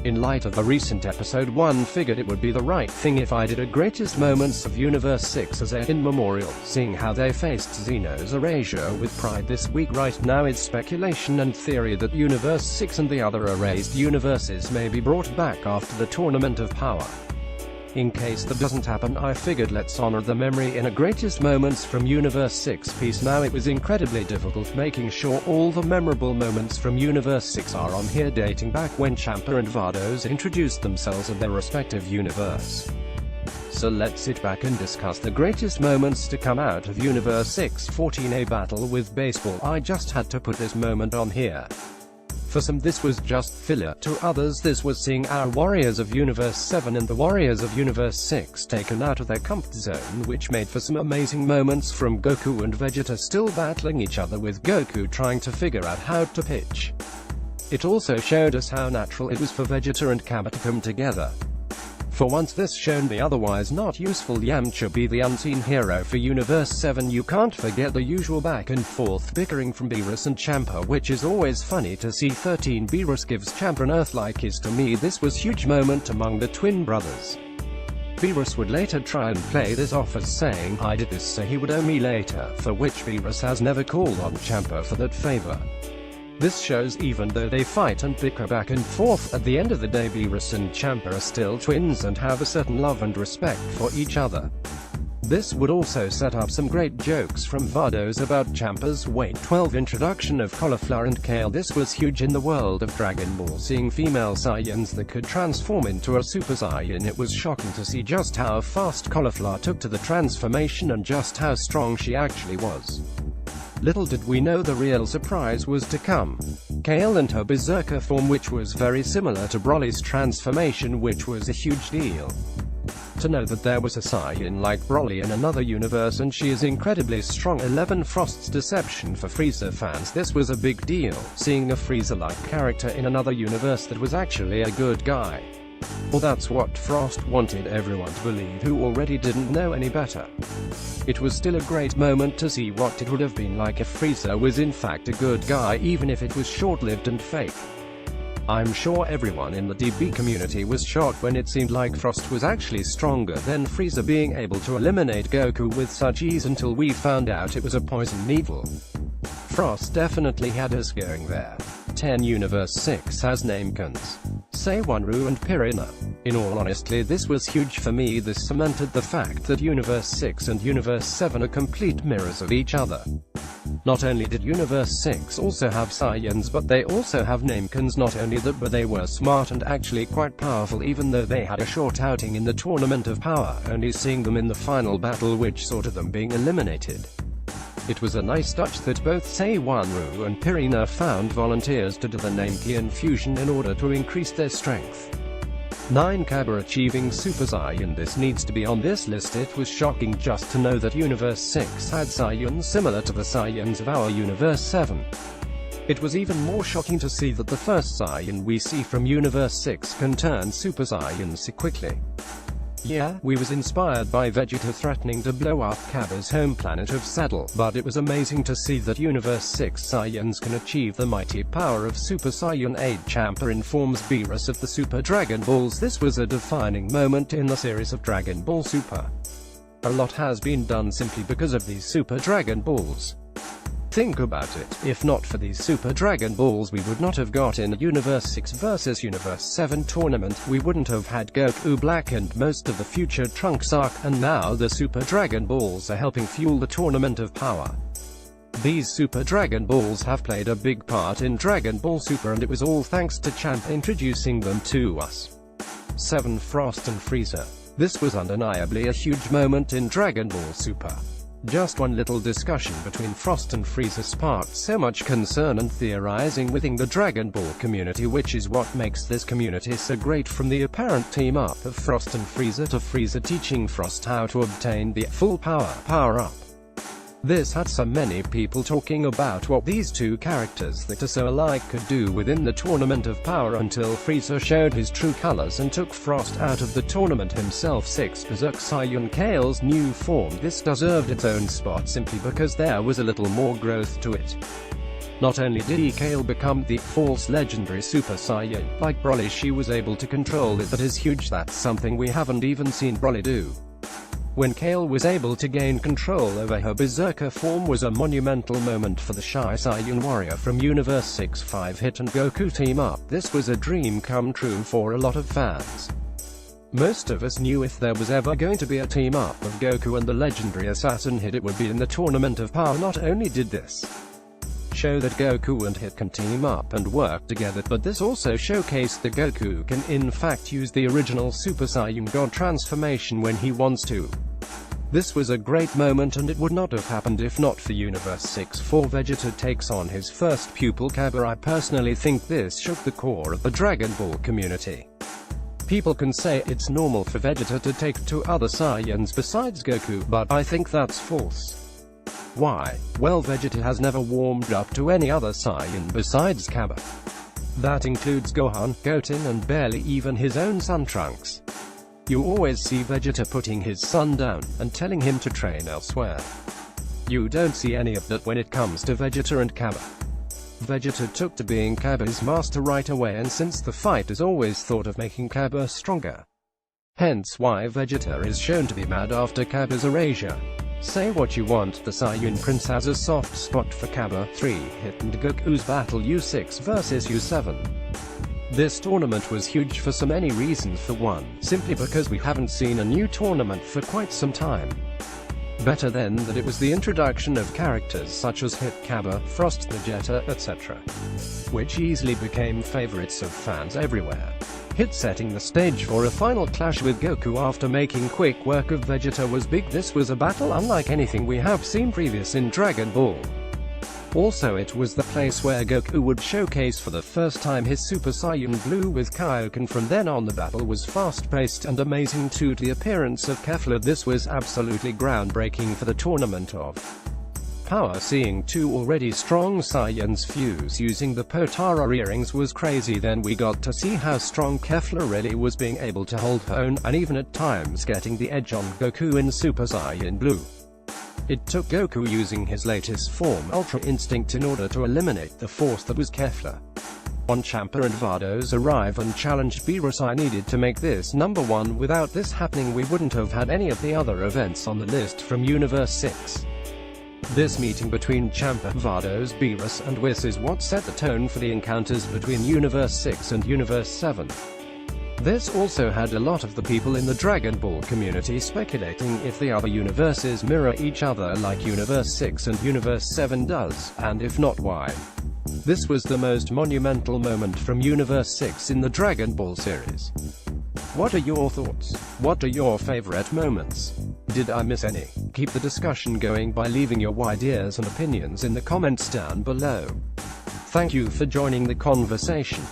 In light of the recent episode 1, figured it would be the right thing if I did a greatest moments of Universe 6 as a in memorial, seeing how they faced Xeno's erasure with pride this week. Right now it's speculation and theory that Universe 6 and the other erased universes may be brought back after the Tournament of Power. In case that doesn't happen, I figured let's honor the memory in a greatest moments from Universe 6 piece. Now it was incredibly difficult making sure all the memorable moments from Universe 6 are on here, dating back when Ciampa and Vados introduced themselves in their respective universe. So let's sit back and discuss the greatest moments to come out of Universe 6. 14A Battle with Baseball. I just had to put this moment on here. For some this was just filler, to others this was seeing our Warriors of Universe 7 and the Warriors of Universe 6 taken out of their comfort zone, which made for some amazing moments from Goku and Vegeta still battling each other, with Goku trying to figure out how to pitch. It also showed us how natural it was for Vegeta and Cabba to come together. For once this shown the otherwise not useful Yamcha be the unseen hero for Universe 7. You can't forget the usual back and forth bickering from Beerus and Ciampa, which is always funny to see. 13 Beerus gives Ciampa an Earth-like kiss. To me this was huge moment among the twin brothers. Beerus would later try and play this off as saying I did this so he would owe me later, for which Beerus has never called on Ciampa for that favor. This shows even though they fight and bicker back and forth, at the end of the day Beerus and Ciampa are still twins and have a certain love and respect for each other. This would also set up some great jokes from Vados about Ciampa's weight 12 introduction of cauliflower and kale. This was huge in the world of Dragon Ball, seeing female Saiyans that could transform into a Super Saiyan. It was shocking to see just how fast cauliflower took to the transformation and just how strong she actually was. Little did we know the real surprise was to come. Kale and her berserker form, which was very similar to Broly's transformation, which was a huge deal. To know that there was a Saiyan like Broly in another universe and she is incredibly strong. 11 Frost's deception for Frieza fans. This was a big deal, seeing a Frieza-like character in another universe that was actually a good guy. Well, that's what Frost wanted everyone to believe who already didn't know any better. It was still a great moment to see what it would have been like if Frieza was in fact a good guy, even if it was short-lived and fake. I'm sure everyone in the DB community was shocked when it seemed like Frost was actually stronger than Frieza, being able to eliminate Goku with such ease until we found out it was a poison needle. Frost definitely had us going there. 10 Universe 6 has Namekins, Seiwanru and Piranha. In all honesty, this was huge for me. This cemented the fact that Universe 6 and Universe 7 are complete mirrors of each other. Not only did Universe 6 also have Saiyans, but they also have Namekins. Not only that, but they were smart and actually quite powerful, even though they had a short outing in the Tournament of Power, only seeing them in the final battle, which saw to them being eliminated. It was a nice touch that both Seiwanru and Piranha found volunteers to do the Nameki infusion in order to increase their strength. 9 Cabba achieving Super Saiyan. This needs to be on this list. It was shocking just to know that Universe 6 had Saiyans similar to the Saiyans of our Universe 7. It was even more shocking to see that the first Saiyan we see from Universe 6 can turn Super Saiyan so quickly. Yeah, we was inspired by Vegeta threatening to blow up Cabba's home planet of Saddle, but it was amazing to see that Universe 6 Saiyans can achieve the mighty power of Super Saiyan 8. Ciampa informs Beerus of the Super Dragon Balls. This was a defining moment in the series of Dragon Ball Super. A lot has been done simply because of these Super Dragon Balls. Think about it, if not for these Super Dragon Balls we would not have gotten a Universe 6 vs Universe 7 tournament, we wouldn't have had Goku Black and most of the future Trunks arc, and now the Super Dragon Balls are helping fuel the Tournament of Power. These Super Dragon Balls have played a big part in Dragon Ball Super, and it was all thanks to Ciampa introducing them to us. 7 Frost and Frieza. This was undeniably a huge moment in Dragon Ball Super. Just one little discussion between Frost and Frieza sparked so much concern and theorizing within the Dragon Ball community, which is what makes this community so great. From the apparent team-up of Frost and Frieza to Frieza teaching Frost how to obtain the full power-up. This had so many people talking about what these two characters that are so alike could do within the Tournament of Power, until Frieza showed his true colors and took Frost out of the tournament himself. 6 Berserk Saiyan, Kale's new form. This deserved its own spot simply because there was a little more growth to it. Not only did Kale become the false legendary Super Saiyan, like Broly, she was able to control it. That is huge. That's something we haven't even seen Broly do. When Kale was able to gain control over her Berserker form was a monumental moment for the Shy Saiyan warrior from Universe 6. 5 Hit and Goku team up. This was a dream come true for a lot of fans. Most of us knew if there was ever going to be a team-up of Goku and the legendary assassin Hit, it would be in the Tournament of Power. Not only did this show that Goku and Hit can team up and work together, but this also showcased that Goku can in fact use the original Super Saiyan God transformation when he wants to. This was a great moment, and it would not have happened if not for Universe 6. 4 Vegeta takes on his first pupil Cabba. I personally think this shook the core of the Dragon Ball community. People can say it's normal for Vegeta to take two other Saiyans besides Goku, but I think that's false. Why? Well, Vegeta has never warmed up to any other Saiyan besides Cabba. That includes Gohan, Goten, and barely even his own son Trunks. You always see Vegeta putting his son down, and telling him to train elsewhere. You don't see any of that when it comes to Vegeta and Cabba. Vegeta took to being Cabba's master right away, and since the fight is always thought of making Cabba stronger. Hence why Vegeta is shown to be mad after Cabba's erasure. Say what you want, the Saiyan Prince has a soft spot for Cabba. 3 Hit and Goku's battle U6 vs U7. This tournament was huge for so many reasons. For one, simply because we haven't seen a new tournament for quite some time. Better than that, it was the introduction of characters such as Hit, Cabba, Frost, Vegeta, etc., which easily became favorites of fans everywhere. Hit setting the stage for a final clash with Goku after making quick work of Vegeta was big. This was a battle unlike anything we have seen previous in Dragon Ball. Also, it was the place where Goku would showcase for the first time his Super Saiyan Blue with Kaioken. From then on, the battle was fast-paced and amazing too. The appearance of Kefla, this was absolutely groundbreaking for the Tournament of Power. Seeing two already strong Saiyans fuse using the Potara earrings was crazy. Then we got to see how strong Kefla really was, being able to hold her own, and even at times getting the edge on Goku in Super Saiyan Blue. It took Goku using his latest form, Ultra Instinct, in order to eliminate the force that was Kefla. When Champa and Vados arrive and challenged Beerus, I needed to make this number 1. Without this happening, we wouldn't have had any of the other events on the list from Universe 6. This meeting between Champa, Vados, Beerus, and Whis is what set the tone for the encounters between Universe 6 and Universe 7. This also had a lot of the people in the Dragon Ball community speculating if the other universes mirror each other like Universe 6 and Universe 7 does, and if not, why. This was the most monumental moment from Universe 6 in the Dragon Ball series. What are your thoughts? What are your favorite moments? Did I miss any? Keep the discussion going by leaving your ideas and opinions in the comments down below. Thank you for joining the conversation.